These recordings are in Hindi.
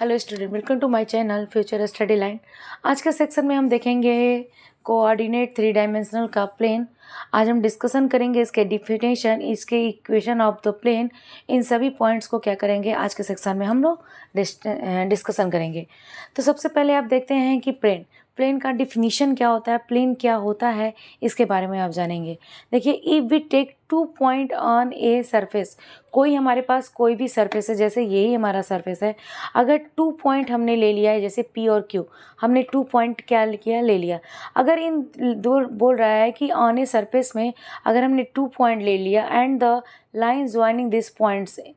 Hello student, welcome to my channel future study line. आज के सेक्शन में हम देखेंगे कोऑर्डिनेट थ्री डायमेंशनल का प्लेन। आज हम डिस्कशन करेंगे इसके डिफिनेशन, इसके इक्वेशन ऑफ द प्लेन। इन सभी पॉइंट्स को क्या करेंगे आज के सेक्शन में हम लोग डिस्कशन करेंगे। तो सबसे पहले आप देखते हैं कि प्लेन का डिफिनीशन क्या होता है, प्लेन क्या होता है, इसके बारे में आप जानेंगे। देखिए, if we take 2 point on a surface, कोई हमारे पास कोई भी सरफेस है, जैसे यही हमारा सरफेस है। अगर 2 पॉइंट हमने ले लिया है, जैसे पी और क्यू, हमने 2 पॉइंट क्या किया, ले लिया। अगर इन दो बोल रहा है कि ऑन ए सरफेस में अगर हमने 2 पॉइंट ले लिया and the line joining this point से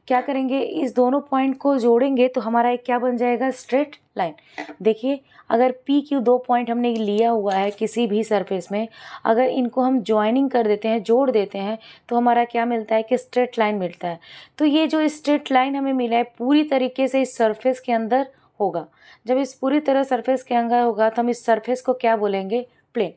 क्या करेंगे, इस दोनों पॉइंट को जोड़ेंगे तो हमारा एक क्या बन जाएगा, स्ट्रेट लाइन। देखिए, अगर पी क्यू 2 पॉइंट हमने लिया हुआ है किसी भी सरफेस में, अगर इनको हम ज्वाइनिंग कर देते हैं, जोड़ देते हैं, तो हमारा क्या मिलता है कि स्ट्रेट लाइन मिलता है। तो ये जो स्ट्रेट लाइन हमें मिला है पूरी तरीके से इस सरफेस के अंदर होगा। जब इस पूरी तरह सरफेस के अंदर होगा तो हम इस सरफेस को क्या बोलेंगे, प्लेन।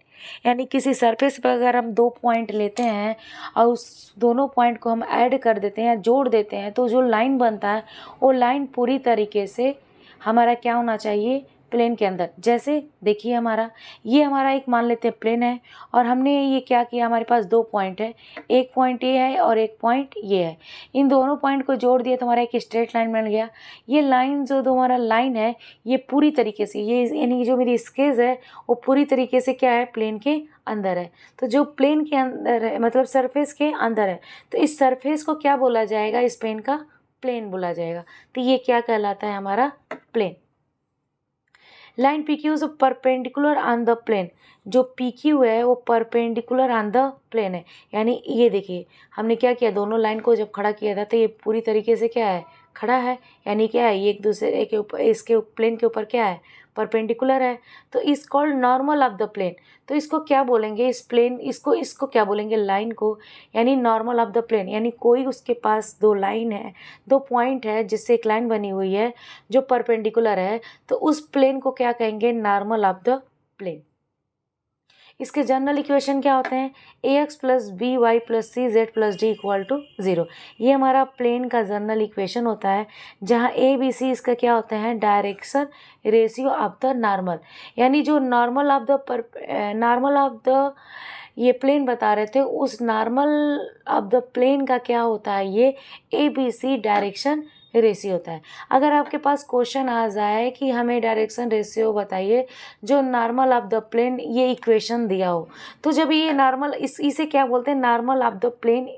यानी किसी सरफेस पर अगर हम 2 पॉइंट लेते हैं और उस दोनों पॉइंट को हम ऐड कर देते हैं, जोड़ देते हैं, तो जो लाइन बनता है वो लाइन पूरी तरीके से हमारा क्या होना चाहिए, प्लेन के अंदर। जैसे देखिए, हमारा एक मान लेते हैं प्लेन है, और हमने ये क्या किया, हमारे पास 2 पॉइंट है, एक पॉइंट ये है और एक पॉइंट ये है। इन दोनों पॉइंट को जोड़ दिया तो हमारा एक स्ट्रेट लाइन बन गया। ये लाइन जो हमारा लाइन है, ये पूरी तरीके से, ये यानी जो मेरी स्केच है वो पूरी तरीके से क्या है, प्लेन के अंदर है। तो जो प्लेन के अंदर है मतलब सरफेस के अंदर है, तो इस सरफेस को क्या बोला जाएगा, इस प्लेन का प्लेन बोला जाएगा। तो ये क्या कहलाता है, हमारा plane. Line P Q perpendicular on the plane, जो पी क्यू है वो परपेंडिकुलर ऑन द प्लेन है। यानी ये देखिए, हमने क्या किया, दोनों लाइन को जब खड़ा किया था तो ये पूरी तरीके से क्या है, खड़ा है। यानी क्या है, ये एक दूसरे के ऊपर, इसके प्लेन के ऊपर क्या है, परपेंडिकुलर है। तो is called normal of the plane. तो इसको क्या बोलेंगे, इस प्लेन, इसको क्या बोलेंगे, लाइन को, यानी नॉर्मल ऑफ द प्लेन। यानी कोई उसके पास 2 लाइन है, 2 पॉइंट है जिससे एक लाइन बनी हुई है जो परपेंडिकुलर है, तो उस प्लेन को क्या कहेंगे, नॉर्मल ऑफ द प्लेन। इसके जनरल इक्वेशन क्या होते हैं, a x plus b y plus c z plus d equal to 0। ये हमारा प्लेन का जनरल इक्वेशन होता है, जहाँ ए बी सी इसका क्या होते हैं, direction ratio of the normal. यानी जो नॉर्मल ऑफ द ये प्लेन बता रहे थे, उस नॉर्मल ऑफ द प्लेन का क्या होता है, ये A B C direction ratio होता है। अगर आपके पास क्वेश्चन आ जाए कि हमें डायरेक्शन रेशियो बताइए जो नॉर्मल ऑफ द प्लेन, ये इक्वेशन दिया हो, तो जब ये नॉर्मल, इसे क्या बोलते हैं, नॉर्मल ऑफ द प्लेन।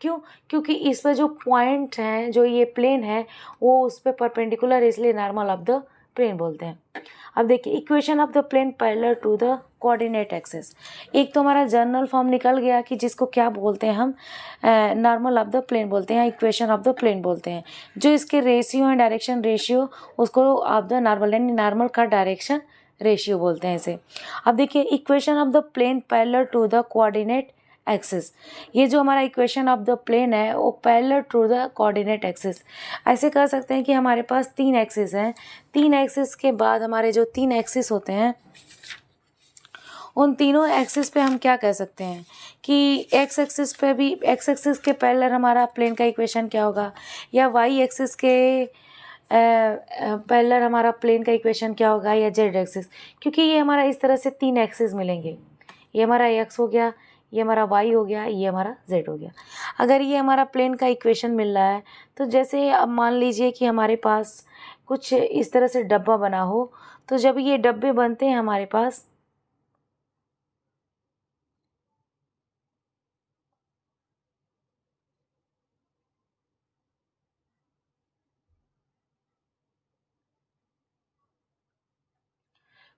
क्यों? क्योंकि इस पर जो पॉइंट हैं, जो ये प्लेन है वो उस पर परपेंडिकुलर, इसलिए नॉर्मल ऑफ द प्लेन बोलते हैं। अब देखिए, equation of the plane parallel to the coordinate axis. एक तो हमारा जनरल फॉर्म निकल गया कि जिसको क्या बोलते हैं हम, नॉर्मल ऑफ द प्लेन बोलते हैं, इक्वेशन ऑफ द प्लेन बोलते हैं। जो इसके रेशियो है, डायरेक्शन रेशियो, उसको ऑफ द नॉर्मल, यानी नॉर्मल का डायरेक्शन रेशियो बोलते हैं इसे। अब देखिए, equation of the plane parallel to the coordinate axis. ये जो हमारा इक्वेशन ऑफ द प्लेन है वो parallel to the coordinate axis. ऐसे कह सकते हैं कि हमारे पास 3 एक्सिस हैं। 3 एक्सिस के बाद हमारे जो 3 एक्सिस होते हैं, उन तीनों एक्सिस पे हम क्या कह सकते हैं कि एक्स एक्सिस पे भी, एक्स एक्सिस के पैरेलल हमारा प्लेन का इक्वेशन क्या होगा, या वाई एक्सिस के पैरेलल हमारा प्लेन का इक्वेशन क्या होगा, या जेड एक्सिस। क्योंकि ये हमारा इस तरह से 3 एक्सिस मिलेंगे। ये हमारा एक्स हो गया, ये हमारा वाई हो गया, ये हमारा जेड हो गया। अगर ये हमारा प्लेन का इक्वेशन मिल रहा है, तो जैसे अब मान लीजिए कि हमारे पास कुछ इस तरह से डब्बा बना हो, तो जब ये डब्बे बनते हैं हमारे पास,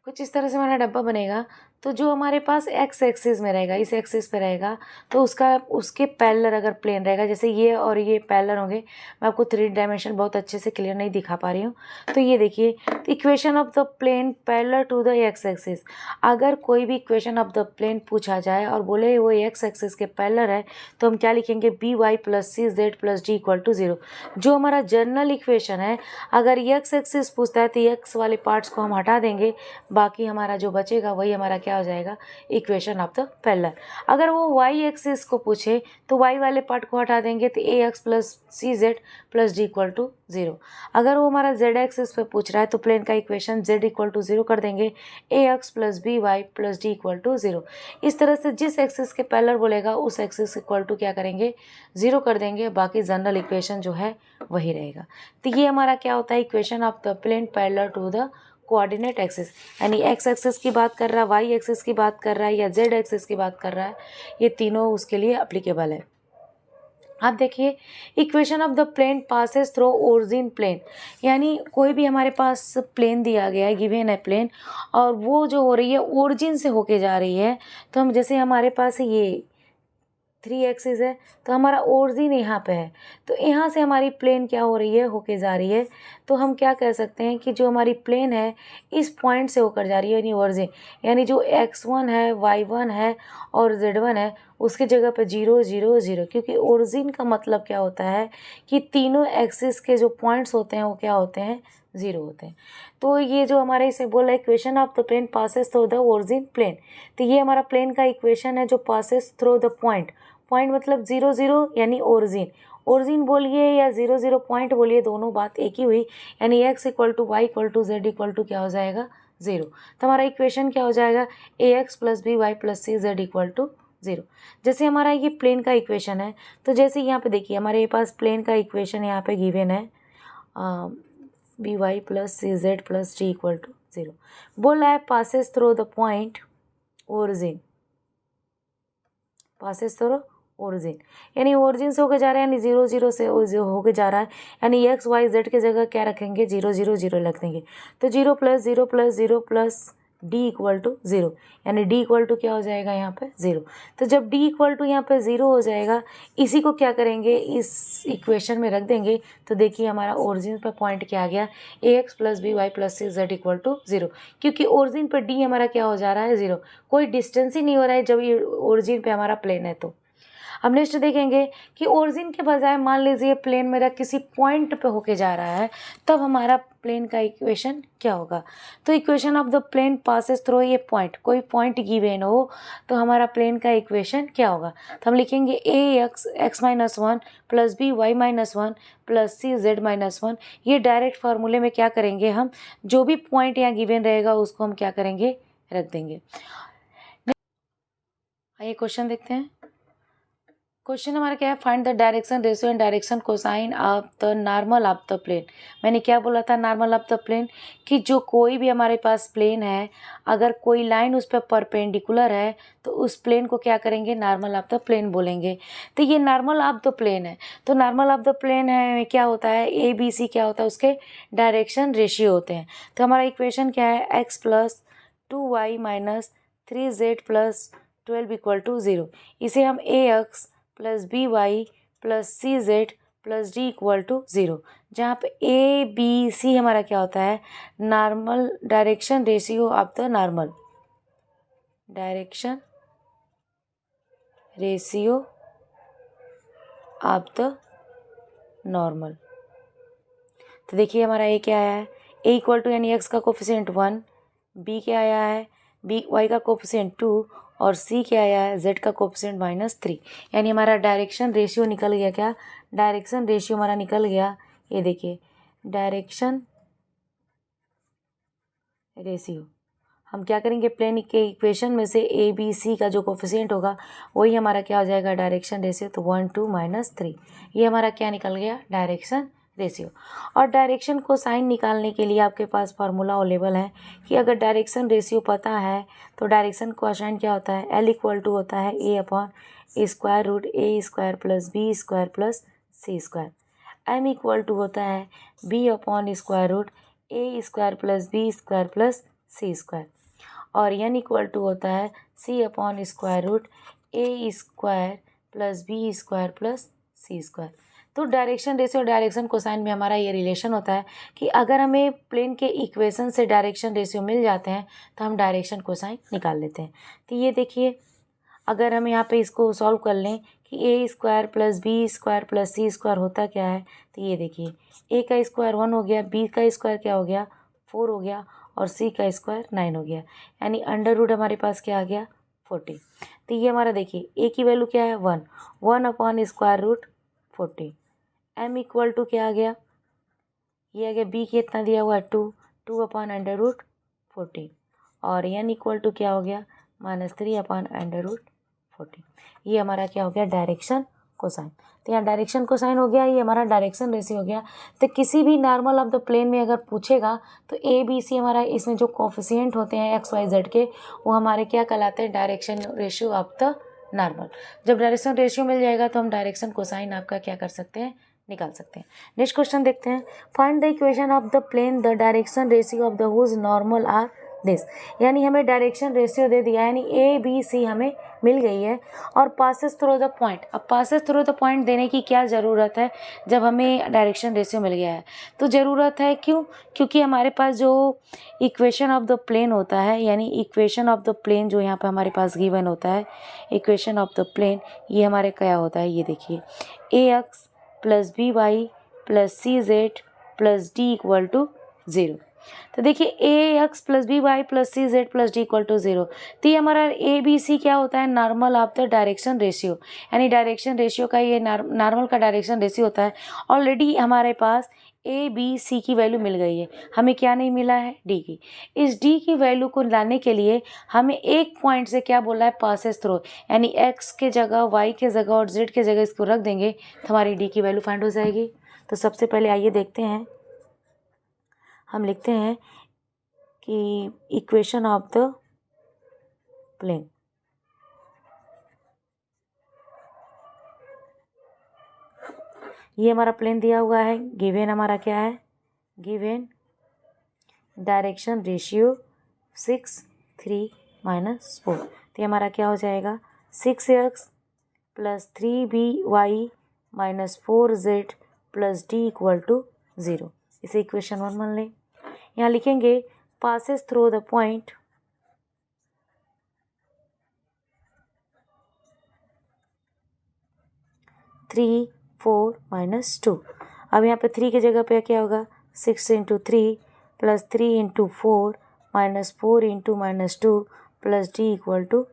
कुछ इस तरह से हमारा डब्बा बनेगा, तो जो हमारे पास एक्स एक्सिस में रहेगा, इस एक्सिस पे रहेगा, तो उसके पैरेलल अगर प्लेन रहेगा, जैसे ये और ये पैरेलल होंगे। मैं आपको 3 डायमेंशन बहुत अच्छे से क्लियर नहीं दिखा पा रही हूँ। तो ये देखिए, equation of the plane parallel to the x axis. अगर कोई भी इक्वेशन ऑफ द प्लेन पूछा जाए और बोले वो एक्स एक्सिस के पैरेलल है, तो हम क्या लिखेंगे, b y plus c z plus d equal to 0। जो हमारा जनरल इक्वेशन है, अगर एक्स एक्सिस पूछता है तो एक्स वाले पार्ट्स को हम हटा देंगे, बाकी हमारा जो बचेगा वही हमारा क्या क्या हो जाएगा, इक्वेशन ऑफ द पैरेलल। अगर वो वाई एक्सिस को पूछे तो वाई वाले पार्ट को हटा देंगे तो a x plus c z plus d equal to 0। अगर वो हमारा जेड एक्सिस पे पूछ रहा है तो प्लेन का इक्वेशन जेड इक्वल टू 0 कर देंगे, a x plus b y plus d equal to 0। इस तरह से जिस एक्सिस के पैरेलल बोलेगा उस एक्सिस इक्वल टू क्या करेंगे, 0 कर देंगे, बाकी जनरल इक्वेशन जो है वही रहेगा। तो ये हमारा क्या होता है, equation of the plane parallel to the coordinate axis, यानी एक्स एक्सिस की बात कर रहा है, वाई एक्सिस की बात कर रहा है या जेड एक्सिस की बात कर रहा है, ये तीनों उसके लिए अप्लीकेबल है। आप देखिए, equation of the plane passes through origin plane, यानी कोई भी हमारे पास प्लेन दिया गया है, गिवन है प्लेन, और वो जो हो रही है ओरिजिन से होके जा रही है। तो हम जैसे हमारे पास ये 3 एक्सिस है तो हमारा ओरिजिन यहाँ पे है, तो यहाँ से हमारी प्लेन क्या हो रही है, होके जा रही है। तो हम क्या कह सकते हैं कि जो हमारी प्लेन है इस पॉइंट से होकर जा रही है, यानी ओरिजिन, यानी जो x1 है, y1 है और z1 है उसकी जगह पे 0 0 0, क्योंकि ओरिजिन का मतलब क्या होता है कि तीनों एक्सिस के जो पॉइंट्स होते हैं वो क्या होते हैं, 0 होते हैं। तो ये जो हमारे इसे बोला equation of the plane passes through the origin plane, तो ये हमारा प्लेन का इक्वेशन है जो passes through the point, point मतलब 0 0 यानी ओरिजिन, ओरिजिन बोलिए या 0 0 पॉइंट बोलिए, दोनों बात एक ही हुई, यानी x equal to y equal to z equal to क्या हो जाएगा, 0। तो हमारा इक्वेशन क्या हो जाएगा, a x plus b y plus c z equal to 0। जैसे हमारा ये प्लेन का इक्वेशन है, तो जैसे यहाँ पे देखिए हमारे पास प्लेन का इक्वेशन यहाँ पे गिवन है b y plus c z plus d equal to 0। बोला है passes through the point origin, passes through origin, यानी ओरिजिन से होकर जा रहा है, यानी 0 0 से होकर जा रहा है, यानी एक्स वाई जेड की जगह क्या रखेंगे, 0 0 0 रख देंगे। तो 0 plus 0 plus 0 plus d equal to 0, यानी डी इक्वल टू क्या हो जाएगा यहाँ पे 0। तो जब डी इक्वल टू यहाँ पे 0 हो जाएगा, इसी को क्या करेंगे, इस इक्वेशन में रख देंगे। तो देखिए हमारा ओरिजिन पर पॉइंट क्या आ गया, a x plus b y plus c z equal to 0, क्योंकि ओरिजिन पर डी हमारा क्या हो जा रहा है, 0, कोई डिस्टेंस ही नहीं हो रहा है जब ये ओरिजिन पे हमारा प्लेन है। तो हम नेक्स्ट देखेंगे कि ओरिजिन के बजाय मान लीजिए प्लेन मेरा किसी पॉइंट पे होके जा रहा है, तब हमारा प्लेन का इक्वेशन क्या होगा। तो equation of the plane passes through ये पॉइंट, कोई पॉइंट गिवन हो तो हमारा प्लेन का इक्वेशन क्या होगा। तो हम लिखेंगे a x x minus 1 plus b y minus 1 plus c z minus 1। ये डायरेक्ट फार्मूले में क्या करेंगे, हम जो भी पॉइंट यहाँ गिवन रहेगा उसको हम क्या करेंगे, रख देंगे। आइए क्वेश्चन देखते हैं। क्वेश्चन हमारा क्या है, find the direction ratio and direction cosine of the normal of the plane. मैंने क्या बोला था, नॉर्मल ऑफ द प्लेन, कि जो कोई भी हमारे पास प्लेन है, अगर कोई लाइन उस पर परपेंडिकुलर है तो उस प्लेन को क्या करेंगे, नॉर्मल ऑफ द प्लेन बोलेंगे। तो ये नॉर्मल ऑफ द प्लेन है, तो नॉर्मल ऑफ द प्लेन है क्या होता है, ए बी सी क्या होता है, उसके डायरेक्शन रेशियो होते हैं। तो हमारा इक्वेशन क्या है, x plus 2y minus 3z plus 12 equal to 0। इसे हम a x plus b y plus c z plus d equal to 0, जहाँ पे ए बी सी हमारा क्या होता है, normal direction ratio of the normal, direction ratio of the normal. तो देखिए हमारा ए क्या आया है, ए इक्वल टू यानी एक्स का कोफिशिएंट 1, बी क्या आया है, बी वाई का कोफिशिएंट 2 और सी क्या आया है, जेड का कोफिशिएंट -3। यानी हमारा डायरेक्शन रेशियो निकल गया, क्या डायरेक्शन रेशियो हमारा निकल गया, ये देखिए डायरेक्शन रेशियो। हम क्या करेंगे, प्लेन के इक्वेशन में से ए बी सी का जो कोफिशिएंट होगा वही हमारा क्या हो जाएगा, डायरेक्शन रेशियो। तो 1 2 -3, ये हमारा क्या निकल गया, डायरेक्शन रेशियो। और डायरेक्शन को साइन निकालने के लिए आपके पास फार्मूला अवेलेबल है कि अगर डायरेक्शन रेशियो पता है तो डायरेक्शन को साइन क्या होता है, एल इक्वल टू होता है a upon square root a square plus b square plus c square. M equal to होता है b upon square root a square plus b square plus c square. और एन इक्वल टू होता है c upon square root a square plus b square plus c square. तो डायरेक्शन रेशियो और डायरेक्शन कोसाइन में हमारा ये रिलेशन होता है कि अगर हमें प्लेन के इक्वेशन से डायरेक्शन रेशियो मिल जाते हैं तो हम डायरेक्शन कोसाइन निकाल लेते हैं। तो ये देखिए, अगर हम यहाँ पे इसको सॉल्व कर लें कि a square plus b square plus c square होता क्या है, तो ये देखिए ए का स्क्वायर 1 हो गया, बी का स्क्वायर क्या हो गया 4 हो गया, और c का स्क्वायर 9 हो गया, यानी अंडर रूट हमारे पास क्या आ गया 40। तो ये हमारा देखिए a की वैल्यू क्या है 1 upon square root 40। m equal to क्या आ गया, ये आ गया b कितना दिया हुआ है 2 अपॉन अंडर रूट 40, और n इक्वल टू क्या हो गया -3 अपॉन अंडर रूट 40। ये हमारा क्या हो गया डायरेक्शन कोसाइन। तो यहाँ डायरेक्शन कोसाइन हो गया, ये हमारा डायरेक्शन रेशियो हो गया। तो किसी भी नॉर्मल ऑफ द प्लेन में अगर पूछेगा तो ए बी सी हमारा इसमें जो कोफिशिएंट होते हैं एक्स वाई जेड के, वो हमारे क्या कहलाते हैं direction ratio of the normal. जब डायरेक्शन रेशियो मिल जाएगा तो हम डायरेक्शन कोसाइन आपका क्या कर सकते हैं निकाल सकते हैं। नेक्स्ट क्वेश्चन देखते हैं, find the equation of the plane the direction ratio of the whose normal are this. यानी हमें डायरेक्शन रेशियो दे दिया, यानी ए बी सी हमें मिल गई है और पासेस थ्रू द पॉइंट। अब पासेस थ्रू द पॉइंट देने की क्या ज़रूरत है जब हमें डायरेक्शन रेशियो मिल गया है, तो ज़रूरत है क्यों, क्योंकि हमारे पास जो इक्वेशन ऑफ द प्लेन होता है, यानी इक्वेशन ऑफ द प्लेन जो यहाँ पे हमारे पास गिवन होता है, इक्वेशन ऑफ द प्लेन ये हमारे क्या होता है, ये देखिए a x plus b y plus c z plus d equal to 0। तो देखिए a x plus b y plus c z plus d equal to 0। तो ये हमारा ए बी सी क्या होता है normal of the direction ratio, यानी डायरेक्शन रेशियो का ये नॉर्मल का डायरेक्शन रेशियो होता है। ऑलरेडी हमारे पास ए बी सी की वैल्यू मिल गई है, हमें क्या नहीं मिला है डी की। इस डी की वैल्यू को लाने के लिए हमें एक पॉइंट से क्या बोला है पासेस थ्रू, यानी एक्स के जगह वाई के जगह और जेड के जगह इसको रख देंगे तो हमारी डी की वैल्यू फाइंड हो जाएगी। तो सबसे पहले आइए देखते हैं, हम लिखते हैं कि इक्वेशन ऑफ द प्लेन, ये हमारा प्लेन दिया हुआ है, गिवन हमारा क्या है, गिवन डायरेक्शन रेशियो 6 3 -4। तो ये हमारा क्या हो जाएगा 6x plus 3by minus 4z plus d equal to 0। इसे इक्वेशन 1 मान लें। यहाँ लिखेंगे passes through the point three 4 -2। अब यहाँ पे 3 की जगह पे क्या होगा 6 × 3 plus 3 × 4 minus 4 × -2 plus d equal to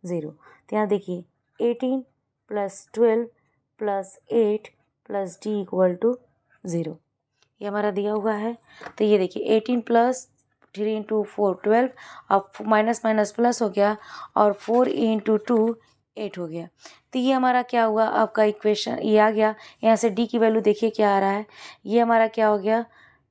0। तो यहाँ देखिए 18 plus 12 plus 8 plus d equal to 0, ये हमारा दिया हुआ है। तो ये देखिए 18 प्लस 3 × 4 12, अब माइनस माइनस प्लस हो गया और 4 × 2 8 हो गया। तो ये हमारा क्या हुआ आपका इक्वेशन, ये आ गया। यहाँ से डी की वैल्यू देखिए क्या आ रहा है, ये हमारा क्या हो गया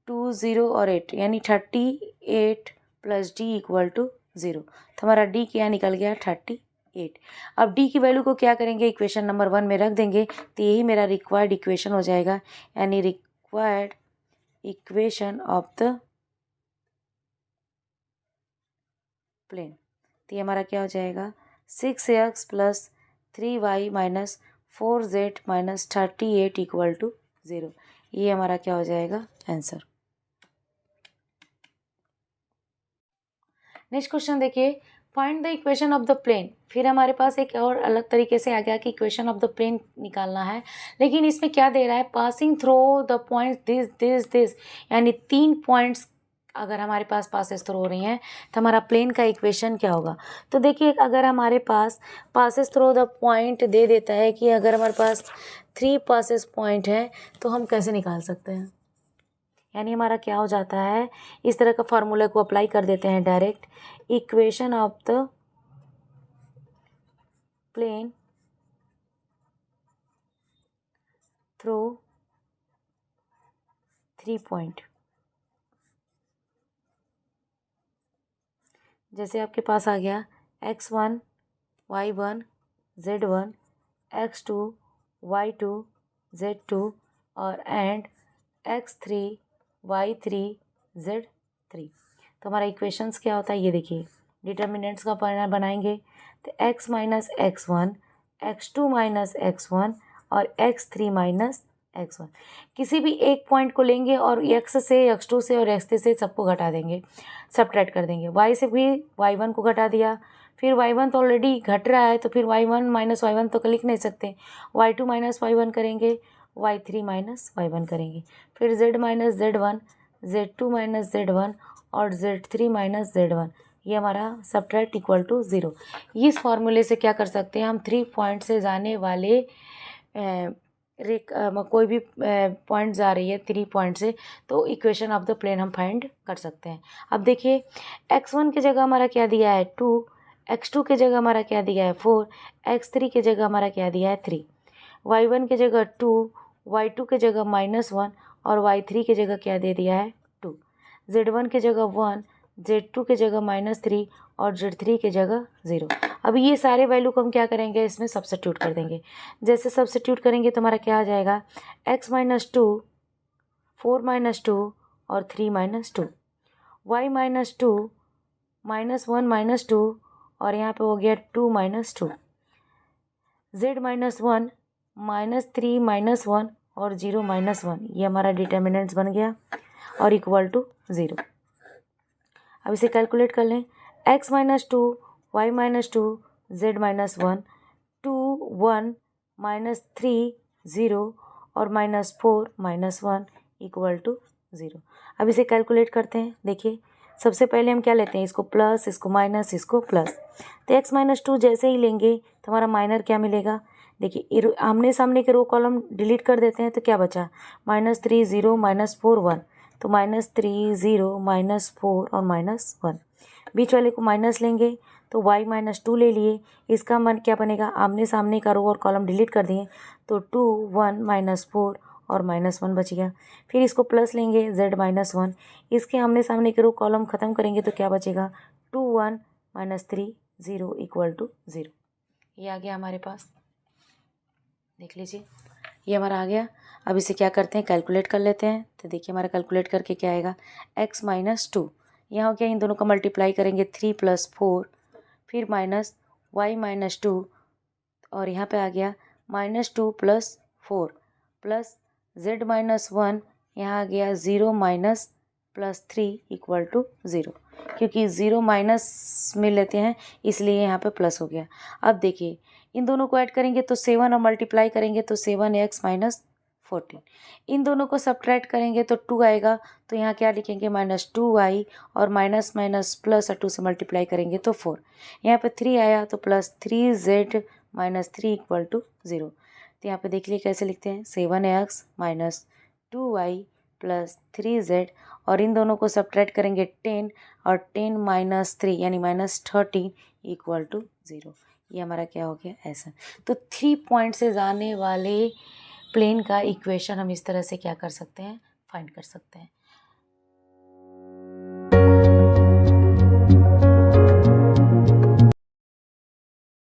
2 0 और 8, यानी 38 प्लस डी इक्वल टू 0। तो हमारा डी क्या निकल गया 38। अब डी की वैल्यू को क्या करेंगे इक्वेशन नंबर 1 में रख देंगे, तो यही मेरा रिक्वायर्ड इक्वेशन हो जाएगा, यानी required equation of the plane. तो ये हमारा क्या हो जाएगा 6x plus 3y minus 4z minus 38 equal to 0। ये हमारा क्या हो जाएगा आंसर। नेक्स्ट क्वेश्चन देखिए, find the equation of the plane. फिर हमारे पास एक और अलग तरीके से आ गया कि इक्वेशन ऑफ द प्लेन निकालना है, लेकिन इसमें क्या दे रहा है passing through the point this this this, यानी 3 पॉइंट्स अगर हमारे पास पासेस थ्रू हो रही हैं तो हमारा प्लेन का इक्वेशन क्या होगा। तो देखिए अगर हमारे पास पासेस थ्रू द पॉइंट दे देता है कि अगर हमारे पास 3 पासेस पॉइंट है तो हम कैसे निकाल सकते हैं, यानी हमारा क्या हो जाता है इस तरह का फार्मूले को अप्लाई कर देते हैं direct, equation of the plane through 3 point. जैसे आपके पास आ गया x1 y1 z1 x2 y2 z2 और एंड x3 y3 z3। तो हमारा इक्वेशंस क्या होता है ये देखिए, डिटर्मिनेंट्स का परिणाम बनाएंगे तो x minus x1 x2 minus x1 और x3 माइनस x1। किसी भी एक पॉइंट को लेंगे और x से x2 से और x3 से सबको घटा देंगे, सब्ट्रैक्ट कर देंगे। y से भी y1 को घटा दिया, फिर y1 तो ऑलरेडी घट रहा है तो फिर y1 माइनस y1 तो लिख नहीं सकते, y2 माइनस y1 करेंगे, y3 माइनस y1 करेंगे, फिर z minus z1 z2 minus z1 और Z3 माइनस Z1, ये हमारा सब्ट्रैक्ट इक्वल टू 0। इस फॉर्मूले से क्या कर सकते हैं हम, 3 पॉइंट से जाने वाले कोई भी पॉइंट जा रही है 3 पॉइंट से, तो इक्वेशन ऑफ द प्लेन हम फाइंड कर सकते हैं। अब देखिए x1 की जगह हमारा क्या दिया है 2, x2 की जगह हमारा क्या दिया है 4, x3 की जगह हमारा क्या दिया है 3, y1 की जगह 2, y2 की जगह -1 और y3 की जगह क्या दे दिया है 2, z1 की जगह 1, z2 की जगह -3 और z3 की जगह 0। अब ये सारे वैल्यू को हम क्या करेंगे, इसमें सब्स्टिट्यूट कर देंगे। जैसे सब्स्टिट्यूट करेंगे तो हमारा क्या आ जाएगा, x - 2, 4 - 2 और 3 - 2, y - 2, -1 - 2 और यहाँ पे हो गया 2 - 2, z - 1, -3 -1 और 0 -1, ये हमारा डिटर्मिनेंट्स बन गया और इक्वल टू 0। अब इसे कैलकुलेट कर लें, x - 2, y - 2, z - 1, 2 1 -3 0 और -4 -1 इक्वल टू 0। अब इसे कैलकुलेट करते हैं। देखिए सबसे पहले हम क्या लेते हैं, इसको प्लस, इसको माइनस, इसको प्लस। तो x - 2 जैसे ही लेंगे तो हमारा माइनर क्या मिलेगा, देखिए आमने सामने के रो कॉलम डिलीट कर देते हैं तो क्या बचा, -3 0 -4 1, तो -3 0 -4 और -1, बीच वाले को माइनस लेंगे तो y - 2 ले लिए, इसका मन क्या बनेगा, आमने सामने का रो और कॉलम डिलीट कर दिए तो 2 1 -4 और -1 बच गया। फिर इसको प्लस लेंगे z - 1, इसके आमने सामने के रो कॉलम ख़त्म करेंगे तो क्या बचेगा, 2 1 -3 0 इक्वल टू 0। ये आ गया हमारे पास, देख लीजिए ये हमारा आ गया। अब इसे क्या करते हैं, कैलकुलेट कर लेते हैं। तो देखिए हमारा कैलकुलेट करके क्या आएगा, x - 2, यहाँ हो गया, इन दोनों का मल्टीप्लाई करेंगे 3 + 4, फिर माइनस y - 2 और यहाँ पे आ गया -2 + 4 प्लस z - 1, यहाँ आ गया 0 - +3 इक्वल टू 0, क्योंकि 0 माइनस में लेते हैं इसलिए यहाँ पे प्लस हो गया। अब देखिए इन दोनों को ऐड करेंगे तो 7 और मल्टीप्लाई करेंगे तो 7x - 14, इन दोनों को सब्ट्रैक्ट करेंगे तो 2 आएगा, तो यहाँ क्या लिखेंगे -2y और माइनस माइनस प्लस और 2 से मल्टीप्लाई करेंगे तो 4, यहाँ पे 3 आया तो +3z - 3 इक्वल टू 0। तो यहाँ पे देख लिए कैसे लिखते हैं, 7x - 2y + 3z और इन दोनों को सब्ट्रैक्ट करेंगे 10 और 10 - 3 यानी -13 इक्वल टू 0। ये हमारा क्या हो गया, ऐसा। तो 3 पॉइंट से जाने वाले प्लेन का इक्वेशन हम इस तरह से क्या कर सकते हैं, फाइंड कर सकते हैं।